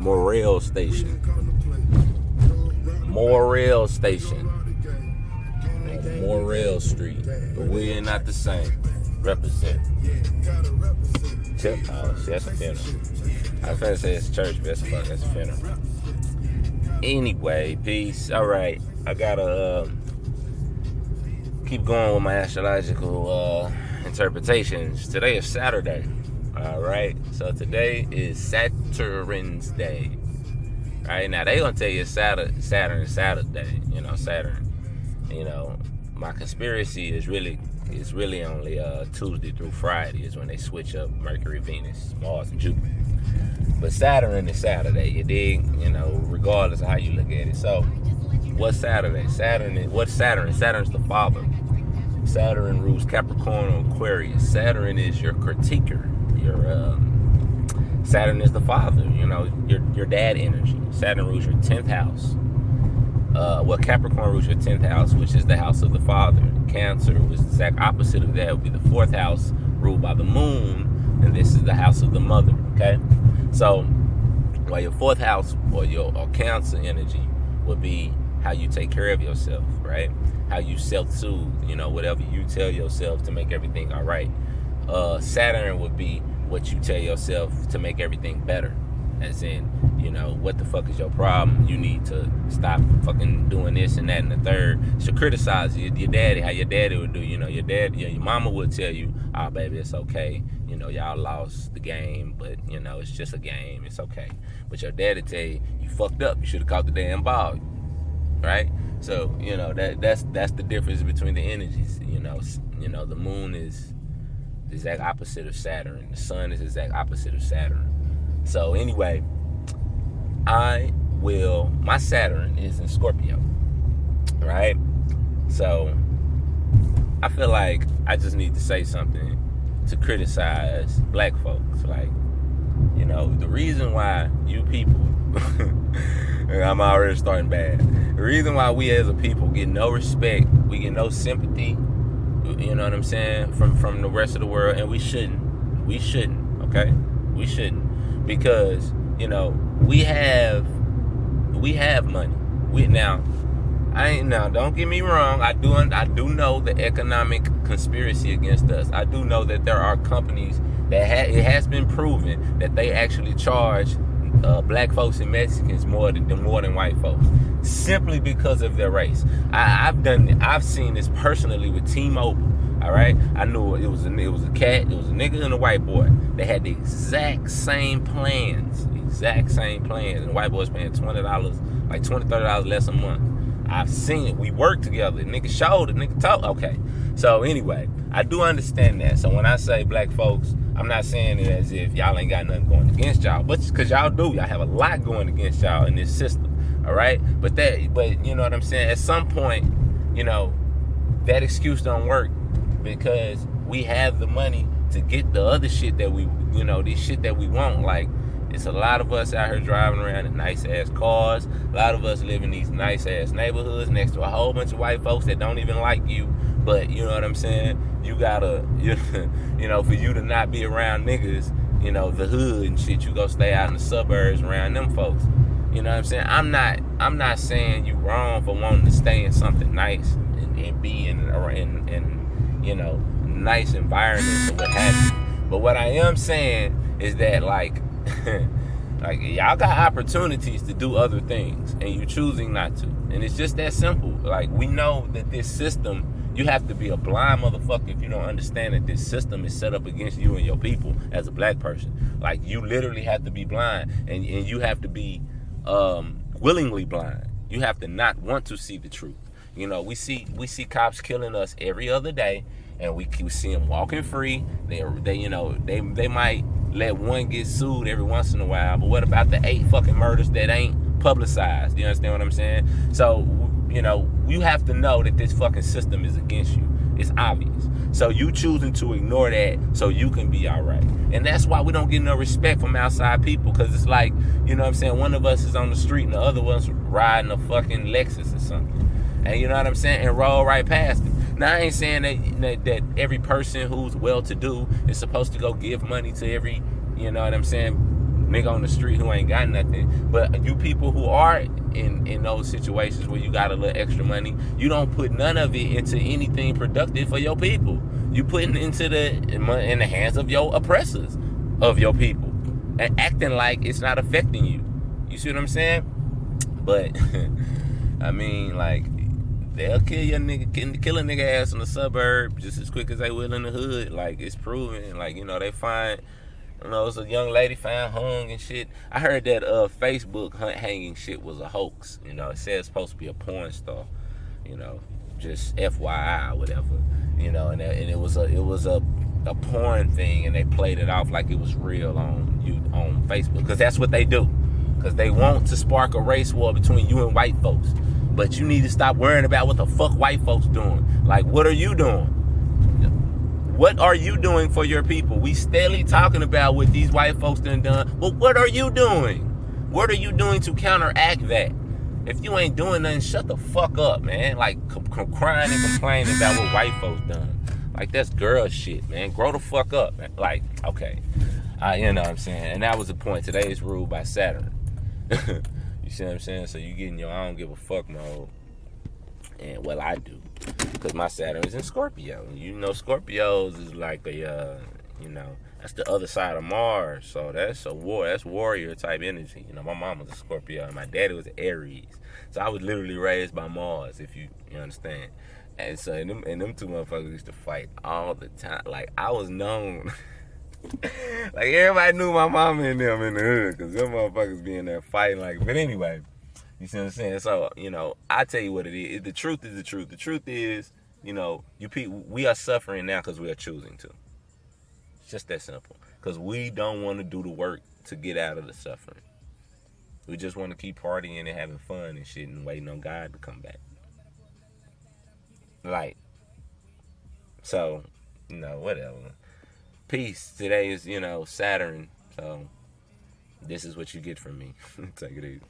Morale Station. Morale Station. Morale Street. But we are not the same. Represent. Chip house. That's a funeral. I was finna say it's church, but that's a funeral. Anyway, peace. Alright. I gotta keep going with my astrological interpretations. Today is Saturday. Alright. So today is Saturn's Day. Right? Now they gonna tell you Saturn is Saturday. You know, Saturn. You know, my conspiracy is really only Tuesday through Friday is when they switch up Mercury, Venus, Mars, and Jupiter. But Saturn is Saturday, you dig? You know, regardless of how you look at it. So, what's Saturday? What's Saturn? Saturn's the father. Saturn rules Capricorn and Aquarius. Saturn is your critiquer. Saturn is the father. You know, your dad energy. Saturn rules your 10th house. Capricorn rules your 10th house, which is the house of the father. Cancer, which is the exact opposite of that, would be the 4th house, ruled by the moon, and this is the house of the mother. Okay, so while your 4th house or Cancer energy would be how you take care of yourself, right? How you self-soothe, you know, whatever you tell yourself to make everything all right. Saturn would be what you tell yourself to make everything better. As in, you know, what the fuck is your problem? You need to stop fucking doing this and that and the third. Should criticize your daddy, how your daddy would do. You know, your mama would tell you, oh, baby, it's okay. You know, y'all lost the game, but, you know, it's just a game. It's okay. But your daddy tell you, you fucked up. You should have caught the damn ball. Right? So, you know, that's the difference between the energies. You know, the moon is the exact opposite of Saturn. The sun is the exact opposite of Saturn. So anyway, my Saturn is in Scorpio, right? So I feel like I just need to say something to criticize black folks. Like, you know, the reason why you people, I'm already starting bad. The reason why we as a people get no respect, we get no sympathy, you know what I'm saying, from the rest of the world, and we shouldn't, okay? We shouldn't. Because, you know, we have money. Don't get me wrong. I do know the economic conspiracy against us. I do know that there are companies that it has been proven that they actually charge black folks and Mexicans more than white folks, simply because of their race. I've seen this personally with T-Mobile. All right, I knew it was a cat, it was a nigga and a white boy. They had the exact same plans, and the white boy's paying $20, like $20, $30 less a month. I've seen it. We work together. The nigga showed it. Nigga talk. Okay. So anyway, I do understand that. So when I say black folks, I'm not saying it as if y'all ain't got nothing going against y'all, but because y'all do. Y'all have a lot going against y'all in this system. All right, but you know what I'm saying. At some point, you know, that excuse don't work. Because we have the money to get the other shit that we, you know, the shit that we want. Like, it's a lot of us out here driving around in nice-ass cars. A lot of us live in these nice-ass neighborhoods next to a whole bunch of white folks that don't even like you. But, you know what I'm saying? You gotta, you know, for you to not be around niggas, you know, the hood and shit, you go stay out in the suburbs around them folks. You know what I'm saying? I'm not saying you wrong for wanting to stay in something nice and be in you know, nice environments or what have you. But what I am saying is that, like y'all got opportunities to do other things, and you choosing not to. And it's just that simple. Like, we know that this system, you have to be a blind motherfucker if you don't understand that this system is set up against you and your people as a black person. Like, you literally have to be blind, and you have to be willingly blind. You have to not want to see the truth. You know, we see cops killing us every other day, and we see them walking free. They might let one get sued every once in a while, but what about the 8 fucking murders that ain't publicized? You understand what I'm saying? So, you know, you have to know that this fucking system is against you. It's obvious. So you choosing to ignore that so you can be all right. And that's why we don't get no respect from outside people, because it's like, you know what I'm saying, one of us is on the street and the other one's riding a fucking Lexus or something. And you know what I'm saying? And roll right past it. Now, I ain't saying that every person who's well-to-do is supposed to go give money to every, you know what I'm saying, nigga on the street who ain't got nothing. But you people who are in those situations where you got a little extra money, you don't put none of it into anything productive for your people. You putting into in the hands of your oppressors, of your people, and acting like it's not affecting you. You see what I'm saying? But I mean, like, they'll kill a nigga ass in the suburb just as quick as they will in the hood. Like, it's proven. Like, you know, they find, you know, it's a young lady found hung and shit. I heard that Facebook hanging shit was a hoax. You know, it said it's supposed to be a porn star. You know, just FYI or whatever. You know, and it was a porn thing, and they played it off like it was real on Facebook, because that's what they do. Because they want to spark a race war between you and white folks. But you need to stop worrying about what the fuck white folks doing. Like, what are you doing? What are you doing for your people? We steadily talking about what these white folks done. But what are you doing? What are you doing to counteract that? If you ain't doing nothing, shut the fuck up, man. Like, crying and complaining about what white folks done. Like, that's girl shit, man. Grow the fuck up, man. Like, okay. You know what I'm saying? And that was the point. Today is ruled by Saturn. You see what I'm saying? So you get in your I don't give a fuck mode. And, well, I do. Because my Saturn is in Scorpio. You know, Scorpios is like a, you know, that's the other side of Mars. So that's that's warrior type energy. You know, my mom was a Scorpio and my daddy was an Aries. So I was literally raised by Mars, if you understand. And so, and them two motherfuckers used to fight all the time. Like, I was known. Like, everybody knew my mama and them in the hood, because them motherfuckers be in there fighting. Like, but anyway, you see what I'm saying? So, you know, I tell you what it is. The truth is the truth. The truth is, you know, we are suffering now because we are choosing to. It's just that simple. Because we don't want to do the work to get out of the suffering. We just want to keep partying and having fun and shit and waiting on God to come back. Like, so, you know, whatever. Peace. Today is, you know, Saturn. So, this is what you get from me. Take it easy.